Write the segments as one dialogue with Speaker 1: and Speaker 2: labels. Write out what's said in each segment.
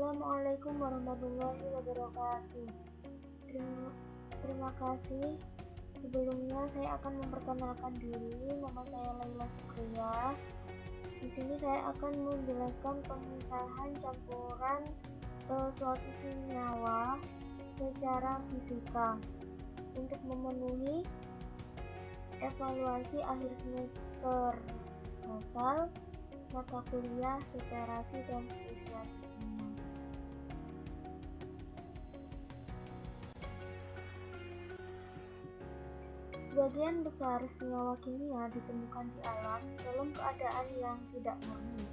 Speaker 1: Assalamualaikum warahmatullahi wabarakatuh. Terima kasih. Sebelumnya saya akan memperkenalkan diri. Nama saya Laila Sukriya. Di sini saya akan menjelaskan pemisahan campuran suatu senyawa secara fisika untuk memenuhi evaluasi akhir semester asal mata kuliah separasi dan spesiasi kimia. Sebagian besar senyawa kimia ditemukan di alam dalam keadaan yang tidak murni.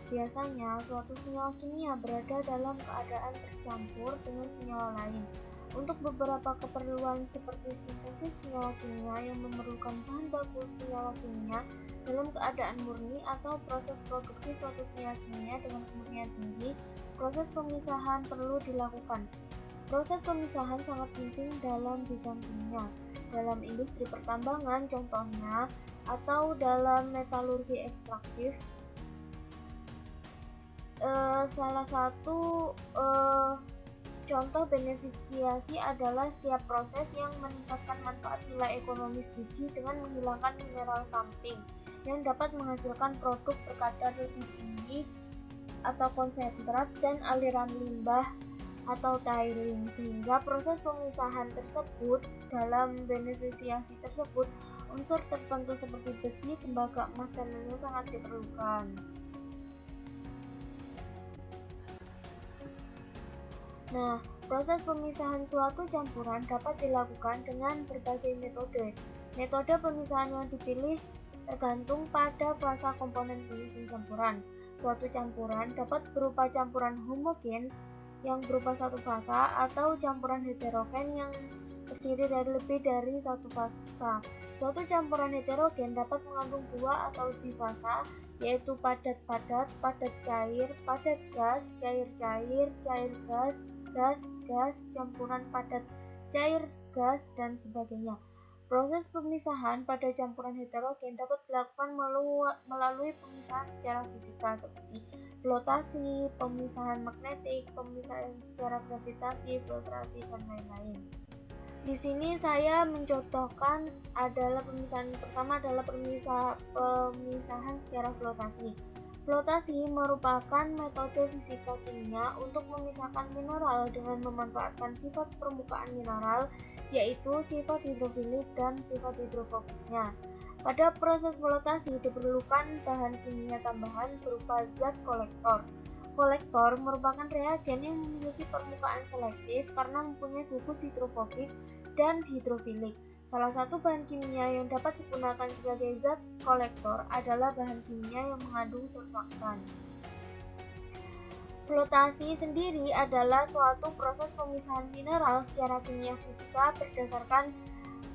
Speaker 1: Biasanya, suatu senyawa kimia berada dalam keadaan tercampur dengan senyawa lain. Untuk beberapa keperluan seperti sintesis senyawa kimia yang memerlukan bahan baku senyawa kimia dalam keadaan murni atau proses produksi suatu senyawa kimia dengan kemurnian tinggi, proses pemisahan perlu dilakukan. Proses pemisahan sangat penting dalam bidang kimia, dalam industri pertambangan contohnya, atau dalam metalurgi ekstraktif. Salah satu contoh beneficiasi adalah setiap proses yang meningkatkan manfaat nilai ekonomis biji dengan menghilangkan mineral samping yang dapat menghasilkan produk berkadar lebih tinggi atau konsentrat dan aliran limbah atau tiling, sehingga proses pemisahan tersebut dalam beneficiasi tersebut unsur tertentu seperti besi, tembaga, emas, dan lainnya sangat diperlukan. Nah, proses pemisahan suatu campuran dapat dilakukan dengan berbagai metode. Metode pemisahan yang dipilih tergantung pada fasa komponen penyusun campuran. Suatu campuran dapat berupa campuran homogen yang berupa satu fasa atau campuran heterogen yang terdiri dari lebih dari satu fasa. Suatu campuran heterogen dapat mengandung dua atau lebih fasa, yaitu padat-padat, padat cair, padat gas, cair-cair, cair gas, gas, campuran padat, cair gas, dan sebagainya. Proses pemisahan pada campuran heterogen dapat dilakukan melalui pemisahan secara fisika seperti flotasi, pemisahan magnetik, pemisahan secara gravitasi, filtrasi, dan lain-lain. Di sini saya mencontohkan adalah pertama adalah pemisahan secara flotasi. Flotasi merupakan metode fisika kimia untuk memisahkan mineral dengan memanfaatkan sifat permukaan mineral, yaitu sifat hidrofilik dan sifat hidrofobiknya. Pada proses flotasi diperlukan bahan kimia tambahan berupa zat kolektor. Kolektor merupakan reagen yang memiliki permukaan selektif karena mempunyai gugus hidrofobik dan hidrofilik. Salah satu bahan kimia yang dapat digunakan sebagai zat kolektor adalah bahan kimia yang mengandung surfaktan. Flotasi sendiri adalah suatu proses pemisahan mineral secara kimia fisika berdasarkan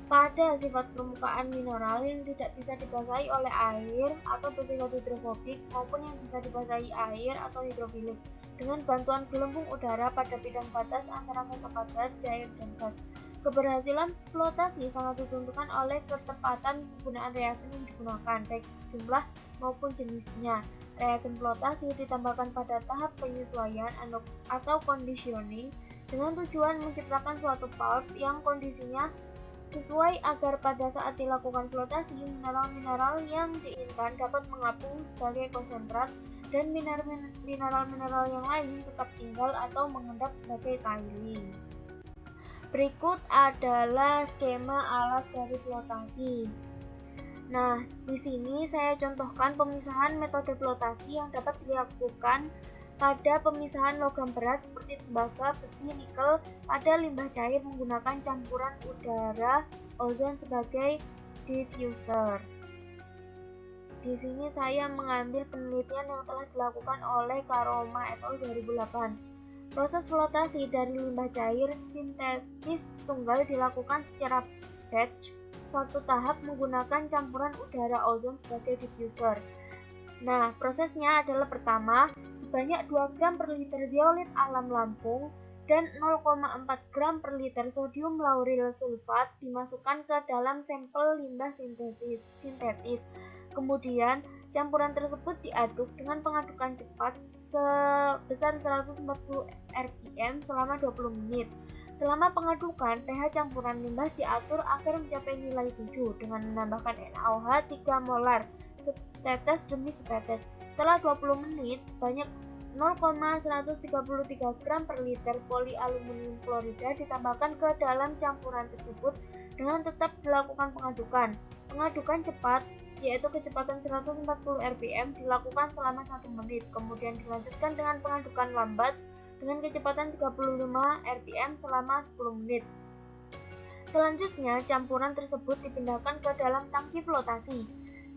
Speaker 1: pada sifat permukaan mineral yang tidak bisa dibasahi oleh air atau bersifat hidrofobik maupun yang bisa dibasahi air atau hidrofilik dengan bantuan gelembung udara pada bidang batas antara fasa padat, cair, dan gas. Keberhasilan flotasi sangat ditentukan oleh ketepatan penggunaan reagen yang digunakan, baik jumlah maupun jenisnya. Reagen flotasi ditambahkan pada tahap penyesuaian atau conditioning dengan tujuan menciptakan suatu pulp yang kondisinya sesuai agar pada saat dilakukan flotasi, mineral-mineral yang diinginkan dapat mengapung sebagai konsentrat dan mineral-mineral yang lain tetap tinggal atau mengendap sebagai tiling. Berikut adalah skema alat dari flotasi. Nah, di sini saya contohkan pemisahan metode flotasi yang dapat dilakukan pada pemisahan logam berat seperti tembaga, besi, nikel pada limbah cair menggunakan campuran udara ozon sebagai diffuser. Di sini saya mengambil penelitian yang telah dilakukan oleh Karoma et al. 2008. Proses flotasi dari limbah cair sintetis tunggal dilakukan secara batch satu tahap menggunakan campuran udara ozon sebagai diffuser. Nah, prosesnya adalah pertama, sebanyak 2 gram per liter zeolit alam Lampung dan 0,4 gram per liter sodium lauryl sulfat dimasukkan ke dalam sampel limbah sintetis. Kemudian Campuran tersebut diaduk dengan pengadukan cepat sebesar 140 rpm selama 20 menit. Selama pengadukan, pH campuran limbah diatur agar mencapai nilai 7 dengan menambahkan NaOH 3 molar setetes demi setetes. Setelah 20 menit, sebanyak 0,133 gram per liter polialuminium klorida ditambahkan ke dalam campuran tersebut dengan tetap dilakukan pengadukan. Pengadukan cepat, yaitu kecepatan 140 rpm, dilakukan selama 1 menit, kemudian dilanjutkan dengan pengadukan lambat dengan kecepatan 35 rpm selama 10 menit. Selanjutnya, campuran tersebut dipindahkan ke dalam tangki flotasi.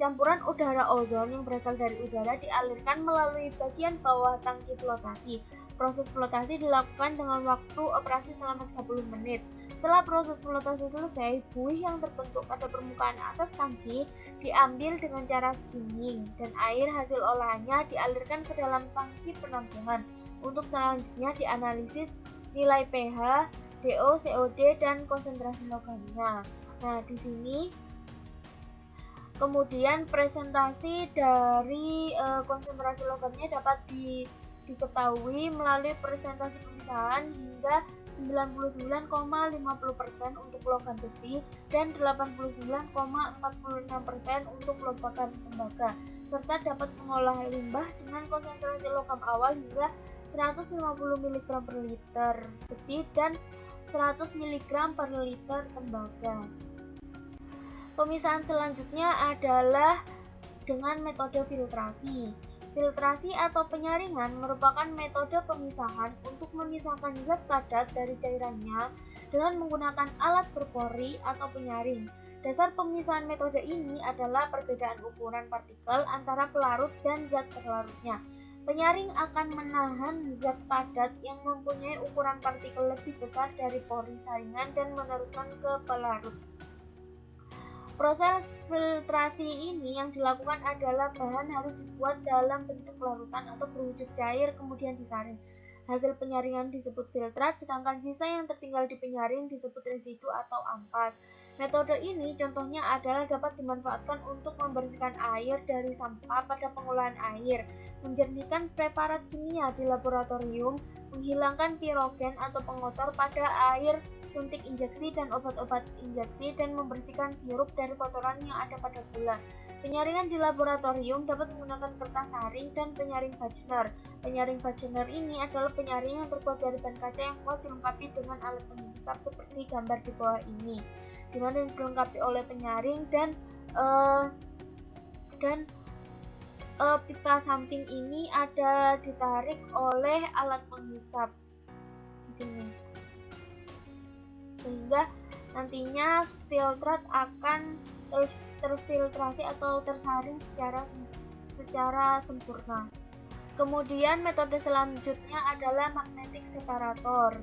Speaker 1: Campuran udara ozon yang berasal dari udara dialirkan melalui bagian bawah tangki flotasi. Proses flotasi dilakukan dengan waktu operasi selama 30 menit. Setelah proses flotasi selesai, buih yang terbentuk pada permukaan atas tangki diambil dengan cara skimming dan air hasil olahannya dialirkan ke dalam tangki penampungan untuk selanjutnya dianalisis nilai pH, DO, COD, dan konsentrasi logamnya. Nah, di sini kemudian presentasi dari konsentrasi logamnya dapat diketahui melalui presentasi pemisahan hingga 99,50% untuk logam besi dan 89,46% untuk logam tembaga, serta dapat mengolah limbah dengan konsentrasi logam awal hingga 150 mg per liter besi dan 100 mg per liter tembaga. Pemisahan selanjutnya adalah dengan metode filtrasi. Filtrasi atau penyaringan merupakan metode pemisahan untuk memisahkan zat padat dari cairannya dengan menggunakan alat berpori atau penyaring. Dasar pemisahan metode ini adalah perbedaan ukuran partikel antara pelarut dan zat terlarutnya. Penyaring akan menahan zat padat yang mempunyai ukuran partikel lebih besar dari pori saringan dan meneruskan ke pelarut. Proses filtrasi ini yang dilakukan adalah bahan harus dibuat dalam bentuk larutan atau berwujud cair kemudian disaring. Hasil penyaringan disebut filtrat, sedangkan sisa yang tertinggal di penyaring disebut residu atau ampas. Metode ini contohnya adalah dapat dimanfaatkan untuk membersihkan air dari sampah pada pengolahan air, menjernihkan preparat kimia di laboratorium, menghilangkan pirogen atau pengotor pada air suntik injeksi dan obat-obat injeksi, dan membersihkan sirup dari kotoran yang ada pada gula. Penyaringan di laboratorium dapat menggunakan kertas saring dan penyaring Wagner. Penyaring Wagner ini adalah penyaring yang terbuat dari ban kaca yang kuat dilengkapi dengan alat penghisap seperti gambar di bawah ini, di mana dilengkapi oleh penyaring dan pipa samping ini ada ditarik oleh alat penghisap di sini, sehingga nantinya filtrat akan terfiltrasi atau tersaring secara sempurna. Kemudian metode selanjutnya adalah magnetic separator.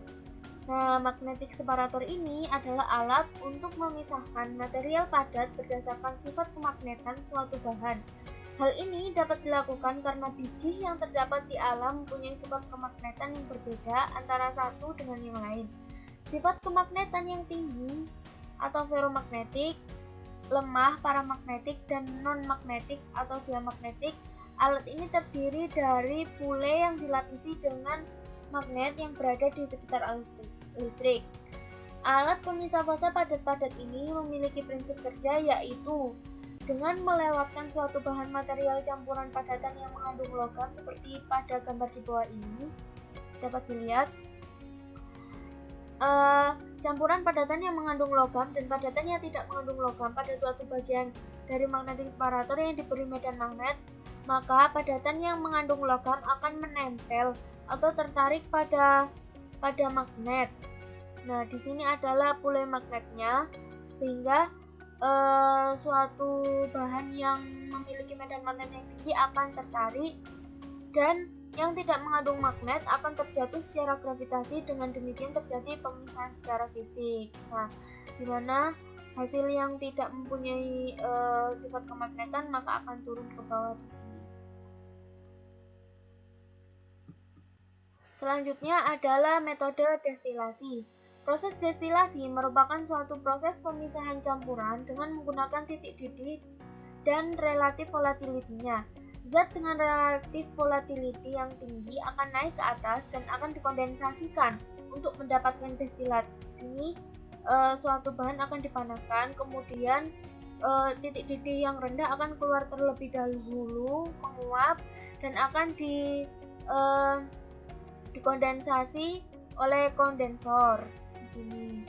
Speaker 1: Nah, magnetic separator ini adalah alat untuk memisahkan material padat berdasarkan sifat kemagnetan suatu bahan. Hal ini dapat dilakukan karena biji yang terdapat di alam mempunyai sifat kemagnetan yang berbeda antara satu dengan yang lain. Sifat kemagnetan yang tinggi atau ferromagnetik, lemah paramagnetik, dan non-magnetik atau diamagnetik. Alat ini terdiri dari pule yang dilapisi dengan magnet yang berada di sekitar alat listrik. Alat pemisah fase padat-padat ini memiliki prinsip kerja, yaitu dengan melewatkan suatu bahan material campuran padatan yang mengandung logam seperti pada gambar di bawah ini dapat dilihat. Campuran padatan yang mengandung logam dan padatan yang tidak mengandung logam pada suatu bagian dari magnetic separator yang diberi medan magnet, maka padatan yang mengandung logam akan menempel atau tertarik pada magnet. Nah, di sini adalah pule magnetnya, sehingga suatu bahan yang memiliki medan magnet yang tinggi akan tertarik, dan yang tidak mengandung magnet akan terjatuh secara gravitasi. Dengan demikian terjadi pemisahan secara fisik. Nah, di mana hasil yang tidak mempunyai sifat kemagnetan maka akan turun ke bawah di sini. Selanjutnya adalah metode destilasi. Proses destilasi merupakan suatu proses pemisahan campuran dengan menggunakan titik didih dan relatif volatility-nya. Zat dengan relatif volatility yang tinggi akan naik ke atas dan akan dikondensasikan. Untuk mendapatkan destilat sini, suatu bahan akan dipanaskan, kemudian titik didih yang rendah akan keluar terlebih dahulu, menguap, dan akan dikondensasi oleh kondensor di sini.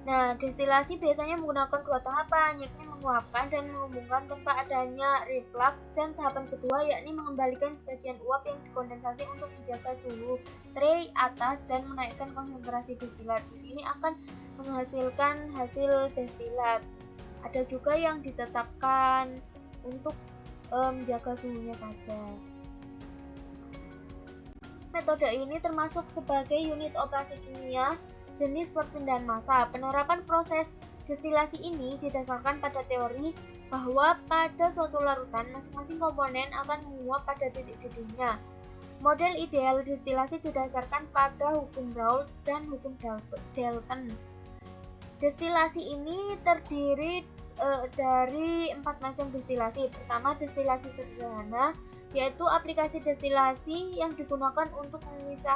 Speaker 1: Nah, destilasi biasanya menggunakan dua tahapan, yakni menguapkan dan mengembungkan tanpa adanya reflux, dan tahapan kedua yakni mengembalikan sebagian uap yang dikondensasi untuk menjaga suhu tray atas dan menaikkan konsentrasi destilat. Di sini akan menghasilkan hasil destilat. Ada juga yang ditetapkan untuk menjaga suhunya saja. Metode ini termasuk sebagai unit operasi kimia jenis perpindahan massa. Penerapan proses destilasi ini didasarkan pada teori bahwa pada suatu larutan masing-masing komponen akan menguap pada titik didihnya. Model ideal destilasi didasarkan pada hukum Raoult dan hukum Dalton. Destilasi ini terdiri dari 4 macam destilasi. Pertama, destilasi sederhana, yaitu aplikasi destilasi yang digunakan untuk memisah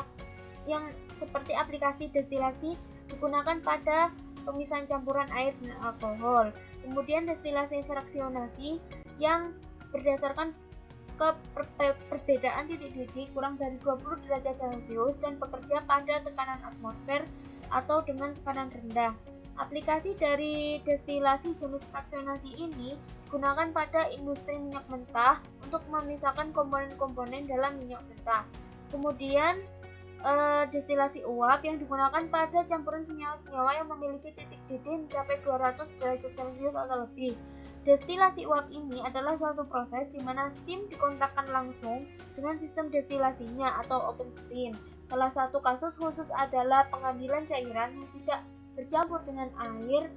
Speaker 1: yang seperti aplikasi destilasi digunakan pada pemisahan campuran air dan alkohol. Kemudian destilasi fraksionasi yang berdasarkan perbedaan titik didih kurang dari 20 derajat Celcius dan bekerja pada tekanan atmosfer atau dengan tekanan rendah. Aplikasi dari destilasi jenis fraksionasi ini digunakan pada industri minyak mentah untuk memisahkan komponen-komponen dalam minyak mentah. Kemudian destilasi uap yang digunakan pada campuran senyawa-senyawa yang memiliki titik didih mencapai 200 derajat Celcius atau lebih. Destilasi uap ini adalah suatu proses di mana steam dikontakkan langsung dengan sistem destilasinya atau open steam. Salah satu kasus khusus adalah pengambilan cairan yang tidak bercampur dengan air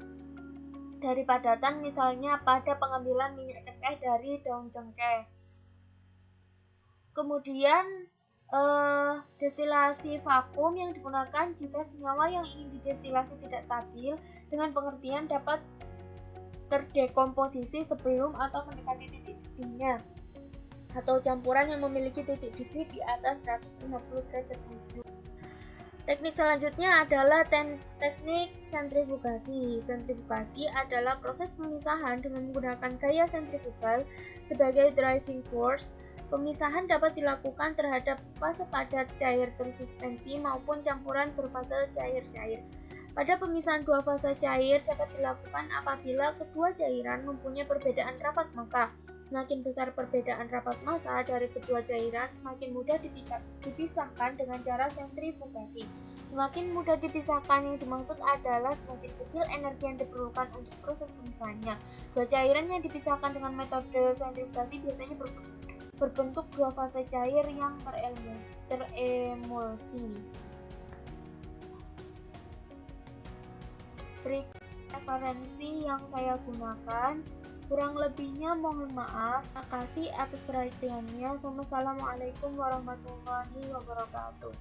Speaker 1: dari padatan, misalnya pada pengambilan minyak cengkeh dari daun cengkeh. Kemudian destilasi vakum yang digunakan jika senyawa yang ingin didestilasi tidak stabil, dengan pengertian dapat terdekomposisi sebelum atau mendekati titik didihnya, atau campuran yang memiliki titik didih di atas 150 derajat Celcius. Teknik selanjutnya adalah teknik sentrifugasi. Sentrifugasi adalah proses pemisahan dengan menggunakan gaya sentrifugal sebagai driving force. Pemisahan dapat dilakukan terhadap fase padat cair tersuspensi maupun campuran berfase cair-cair. Pada pemisahan dua fase cair dapat dilakukan apabila kedua cairan mempunyai perbedaan rapat massa. Semakin besar perbedaan rapat massa dari kedua cairan, semakin mudah dipisahkan dengan cara sentrifugasi. Semakin mudah dipisahkan yang dimaksud adalah semakin kecil energi yang diperlukan untuk proses pemisahannya. Dua cairan yang dipisahkan dengan metode sentrifugasi biasanya berbentuk dua fase cair yang teremulsi. Berikut referensi yang saya gunakan. Kurang lebihnya mohon maaf. Terima kasih atas perhatiannya. Wassalamualaikum warahmatullahi wabarakatuh.